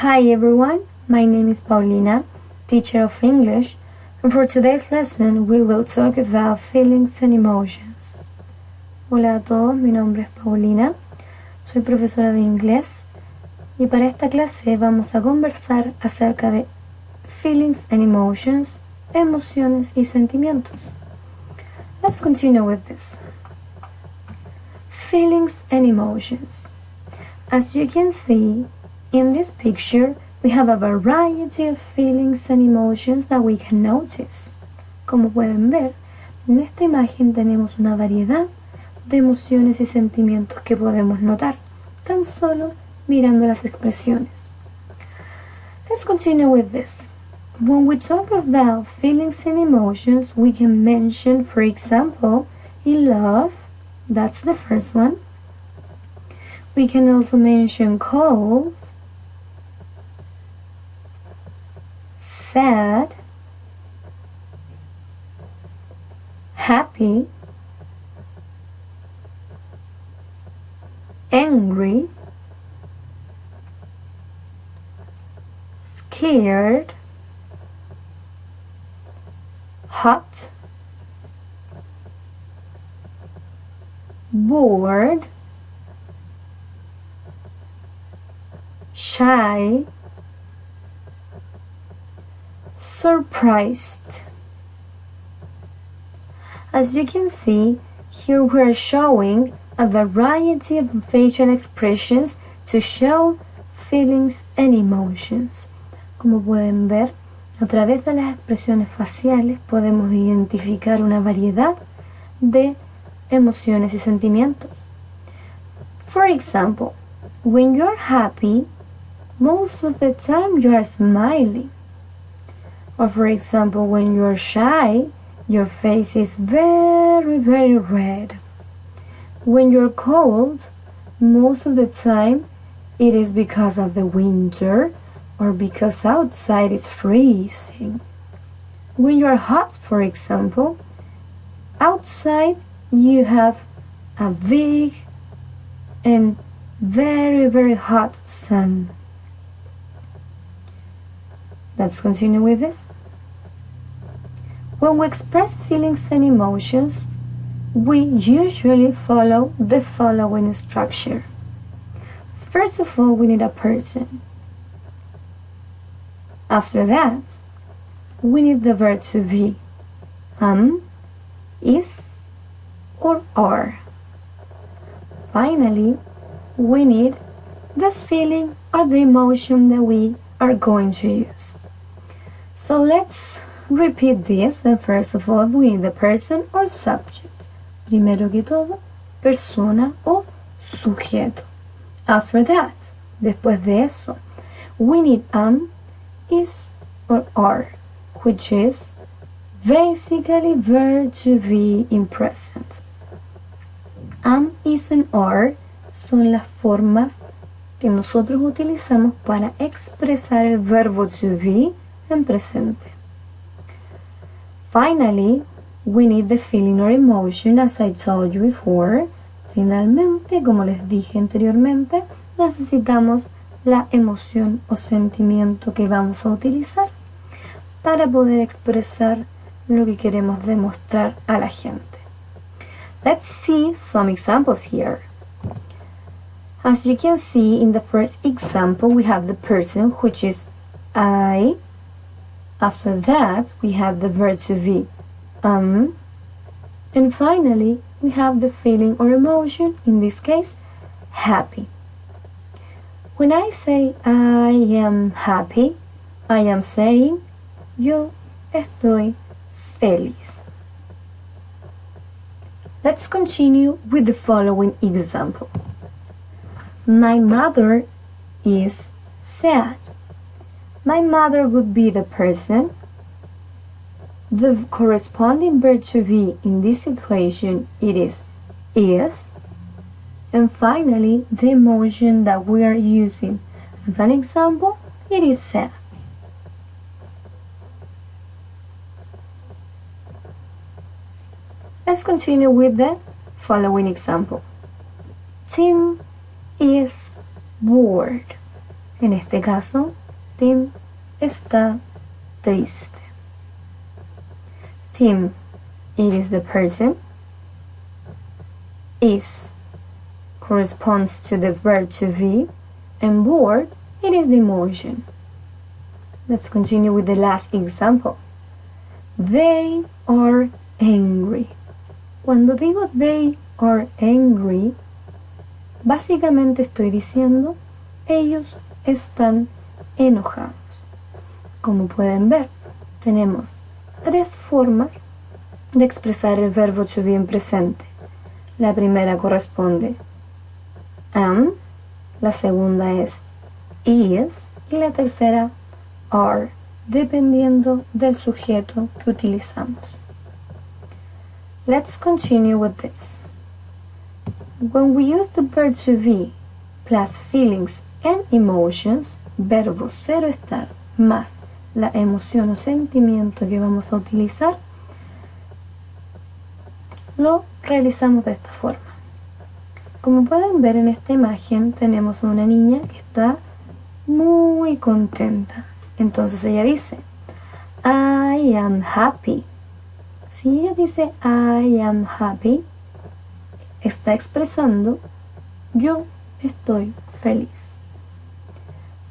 Hi everyone, my name is Paulina, teacher of English, and for today's lesson we will talk about feelings and emotions. Hola a todos, mi nombre es Paulina, soy profesora de inglés y para esta clase vamos a conversar acerca de feelings and emotions, emociones y sentimientos. Let's continue with this. Feelings and emotions. As you can see, in this picture, we have a variety of feelings and emotions that we can notice. Como pueden ver, en esta imagen tenemos una variedad de emociones y sentimientos que podemos notar, tan solo mirando las expresiones. Let's continue with this. When we talk about feelings and emotions, we can mention, for example, in love, that's the first one. We can also mention cold, sad, happy, angry, scared, hot, bored, shy, surprised. As you can see, here we are showing a variety of facial expressions to show feelings and emotions. Como pueden ver, a través de las expresiones faciales podemos identificar una variedad de emociones y sentimientos. For example, when you're happy, most of the time you are smiling. Or for example, when you're shy, your face is very, very red. When you're cold, most of the time it is because of the winter or because outside it's freezing. When you're hot, for example, outside you have a big and very, very hot sun. Let's continue with this. When we express feelings and emotions, we usually follow the following structure. First of all, we need a person. After that, we need the verb to be, is, or are. Finally, we need the feeling or the emotion that we are going to use. So let's repeat this, and first of all, we need the person or subject. Primero que todo, persona o sujeto. After that, después de eso, we need is, or are, which is basically verb to be in present. Is and are son las formas que nosotros utilizamos para expresar el verbo to be en presente. Finally, we need the feeling or emotion, as I told you before. Finalmente, como les dije anteriormente, necesitamos la emoción o sentimiento que vamos a utilizar para poder expresar lo que queremos demostrar a la gente. Let's see some examples here. As you can see in the first example, we have the person, which is I. After that, we have the verb to be, and finally, we have the feeling or emotion, in this case, happy. When I say I am happy, I am saying yo estoy feliz. Let's continue with the following example. My mother is sad. My mother would be the person. The corresponding verb to be in this situation, it is. And finally, the emotion that we are using as an example, it is sad. Let's continue with the following example. Tim is bored. En este caso, Tim está triste. Tim, it is the person. Is corresponds to the verb to be, and bored, it is the emotion. Let's continue with the last example. They are angry. Cuando digo they are angry, básicamente estoy diciendo ellos están enojados. Como pueden ver, tenemos tres formas de expresar el verbo to be en presente. La primera corresponde am, la segunda es is y la tercera are, dependiendo del sujeto que utilizamos. Let's continue with this. When we use the verb to be plus feelings and emotions, verbo ser o estar más la emoción o sentimiento que vamos a utilizar, lo realizamos de esta forma. Como pueden ver en esta imagen, tenemos una niña que está muy contenta. Entonces ella dice, I am happy. Si ella dice I am happy, está expresando yo estoy feliz.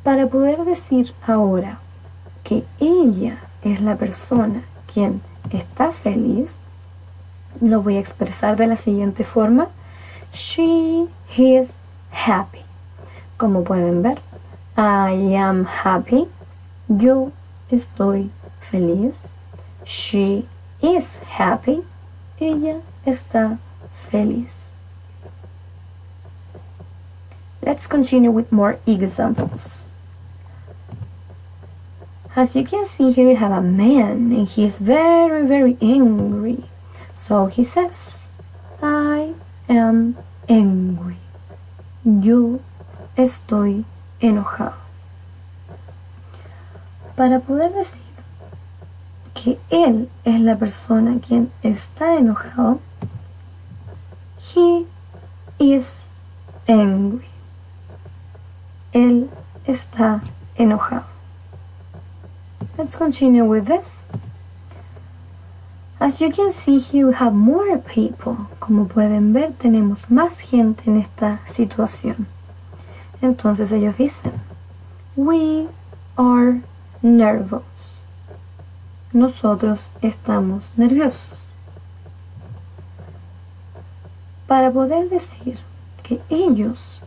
Para poder decir ahora que ella es la persona quien está feliz, lo voy a expresar de la siguiente forma. She is happy. Como pueden ver, I am happy. Yo estoy feliz. She is happy. Ella está feliz. Let's continue with more examples. As you can see here, we have a man and he is very, very angry. So he says, I am angry. Yo estoy enojado. Para poder decir que él es la persona quien está enojado, he is angry. Él está enojado. Let's continue with this. As you can see here, we have more people. Como pueden ver, tenemos más gente en esta situación. Entonces ellos dicen, we are nervous. Nosotros estamos nerviosos. Para poder decir que ellos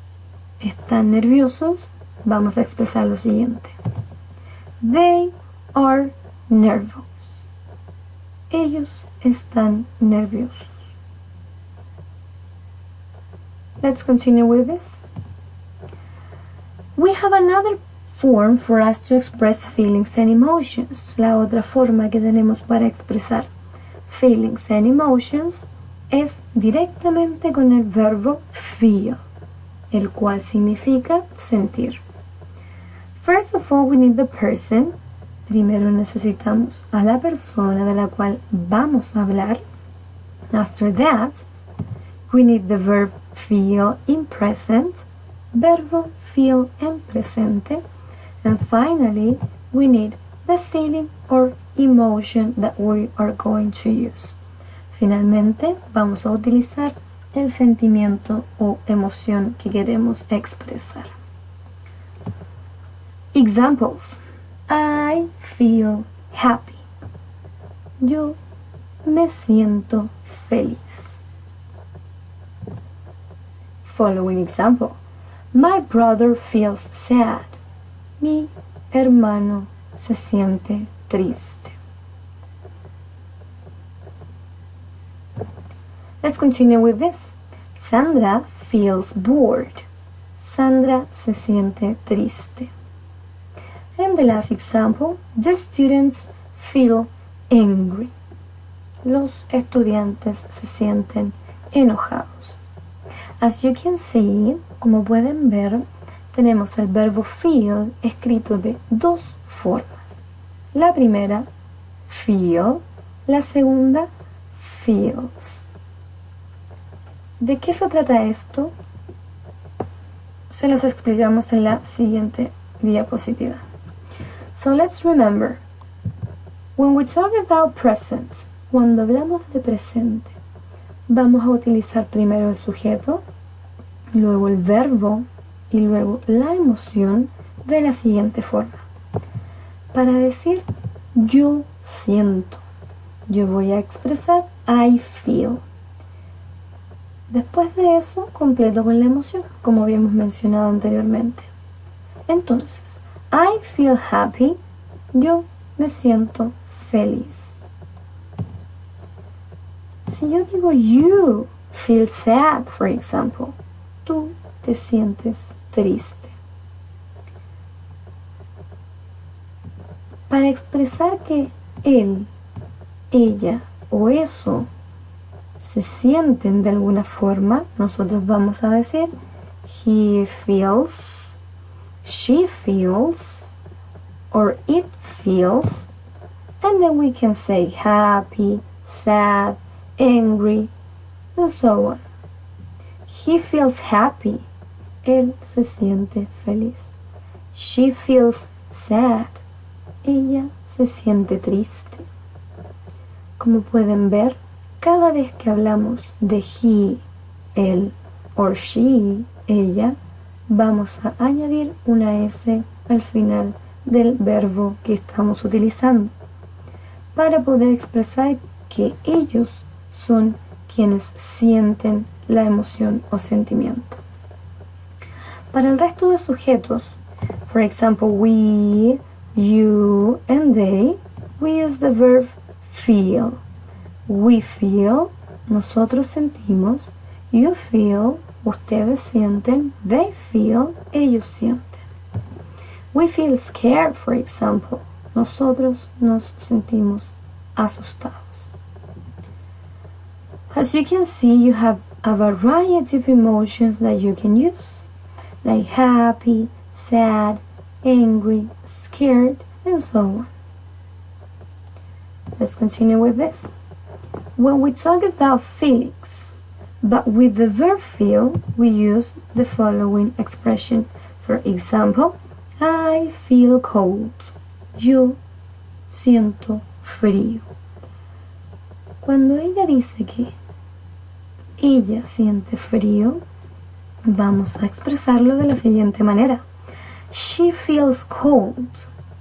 están nerviosos, vamos a expresar lo siguiente. They are nervous. Ellos están nerviosos. Let's continue with this. We have another form for us to express feelings and emotions. La otra forma que tenemos para expresar feelings and emotions es directamente con el verbo feel, el cual significa sentir. First of all, we need the person. Primero necesitamos a la persona de la cual vamos a hablar. After that, we need the verb feel in present, verbo feel en presente. And finally, we need the feeling or emotion that we are going to use. Finalmente, vamos a utilizar el sentimiento o emoción que queremos expresar. Examples. I feel happy. Yo me siento feliz. Following example. My brother feels sad. Mi hermano se siente triste. Let's continue with this. Sandra feels bored. Sandra se siente triste. And the last example, the students feel angry. Los estudiantes se sienten enojados. As you can see, como pueden ver, tenemos el verbo feel escrito de dos formas. La primera, feel. La segunda, feels. ¿De qué se trata esto? Se los explicamos en la siguiente diapositiva. So let's remember, when we talk about present, cuando hablamos de presente, vamos a utilizar primero el sujeto, luego el verbo y luego la emoción de la siguiente forma. Para decir yo siento, yo voy a expresar I feel. Después de eso, completo con la emoción, como habíamos mencionado anteriormente. Entonces, I feel happy, yo me siento feliz. Si yo digo you feel sad, for example, tú te sientes triste. Para expresar que él, ella o eso se sienten de alguna forma, nosotros vamos a decir he feels, she feels, or it feels, and then we can say happy, sad, angry, and so on. He feels happy, él se siente feliz. She feels sad, ella se siente triste. Como pueden ver, cada vez que hablamos de he, él, or she, ella, vamos a añadir una S al final del verbo que estamos utilizando para poder expresar que ellos son quienes sienten la emoción o sentimiento. Para el resto de sujetos, for example, we, you, and they, we use the verb feel. We feel, nosotros sentimos. You feel, ustedes sienten. They feel, ellos sienten. We feel scared, for example. Nosotros nos sentimos asustados. As you can see, you have a variety of emotions that you can use, like happy, sad, angry, scared, and so on. Let's continue with this. When we talk about feelings, but with the verb feel, we use the following expression. For example, I feel cold. Yo siento frío. Cuando ella dice que ella siente frío, vamos a expresarlo de la siguiente manera. She feels cold.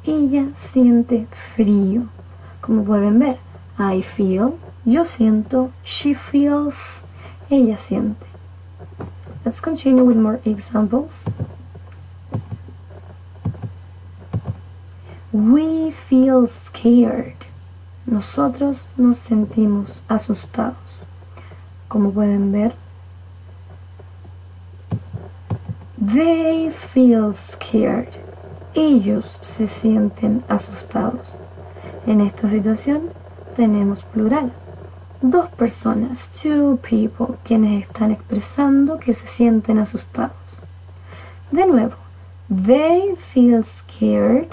Ella siente frío. Como pueden ver, I feel, yo siento, she feels, ella siente. Let's continue with more examples. We feel scared. Nosotros nos sentimos asustados. Como pueden ver, they feel scared. Ellos se sienten asustados. En esta situación tenemos plural. Dos personas, two people, quienes están expresando que se sienten asustados. De nuevo, they feel scared.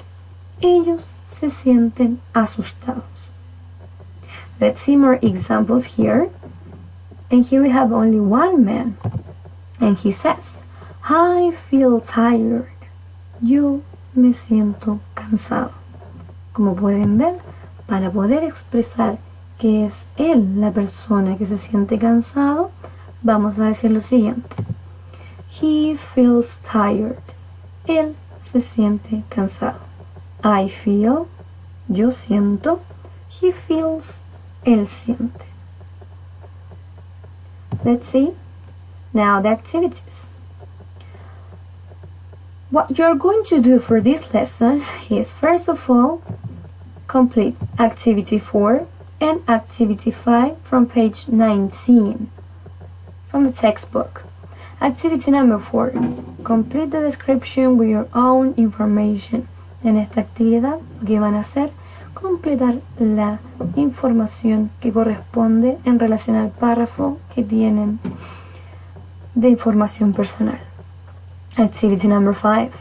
Ellos se sienten asustados. Let's see more examples here. And here we have only one man. And he says, I feel tired. Yo me siento cansado. Como pueden ver, para poder expresar que es él la persona que se siente cansado, vamos a decir lo siguiente. He feels tired. Él se siente cansado. I feel, yo siento. He feels, él siente. Let's see. Now the activities. What you're going to do for this lesson is, first of all, complete activity 4 and activity 5 from page 19 from the textbook. Activity number 4. Complete the description with your own information. En esta actividad, lo que van a hacer, completar la información que corresponde en relación al párrafo que tienen de información personal. Activity number 5.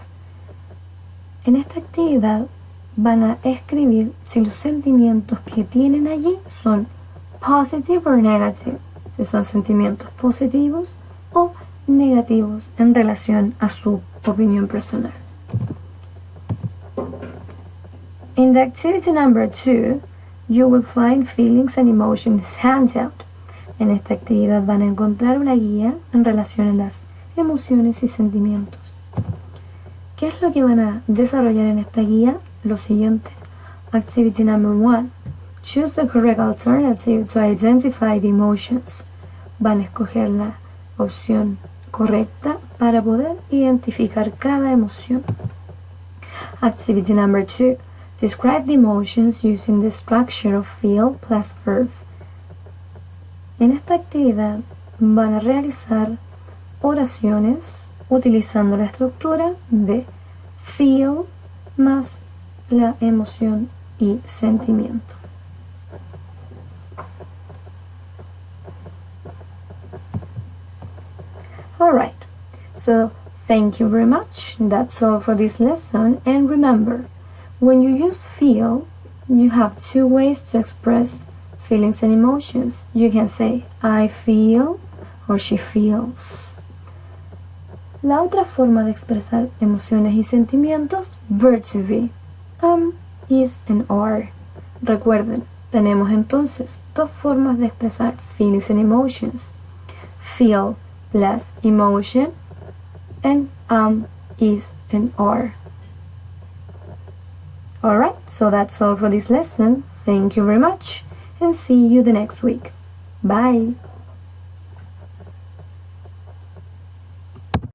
En esta actividad van a escribir si los sentimientos que tienen allí son positive or negative, si son sentimientos positivos o negativos en relación a su opinión personal. In the activity number 2, you will find feelings and emotions handout. En esta actividad van a encontrar una guía en relación a las emociones y sentimientos. ¿Qué es lo que van a desarrollar en esta guía? Lo siguiente. Activity number 1. Choose the correct alternative to identify the emotions. Van a escoger la opción correcta para poder identificar cada emoción. Activity number 2. Describe the emotions using the structure of feel plus verb. En esta actividad van a realizar oraciones utilizando la estructura de feel más la emoción y sentimiento. Alright, so thank you very much. That's all for this lesson. And remember, when you use feel, you have two ways to express feelings and emotions. You can say, I feel, or she feels. La otra forma de expresar emociones y sentimientos, verb to be, is and are. Recuerden, tenemos entonces dos formas de expresar feelings and emotions. Feel plus emotion, and is and are. Alright, so that's all for this lesson. Thank you very much, and see you the next week. Bye!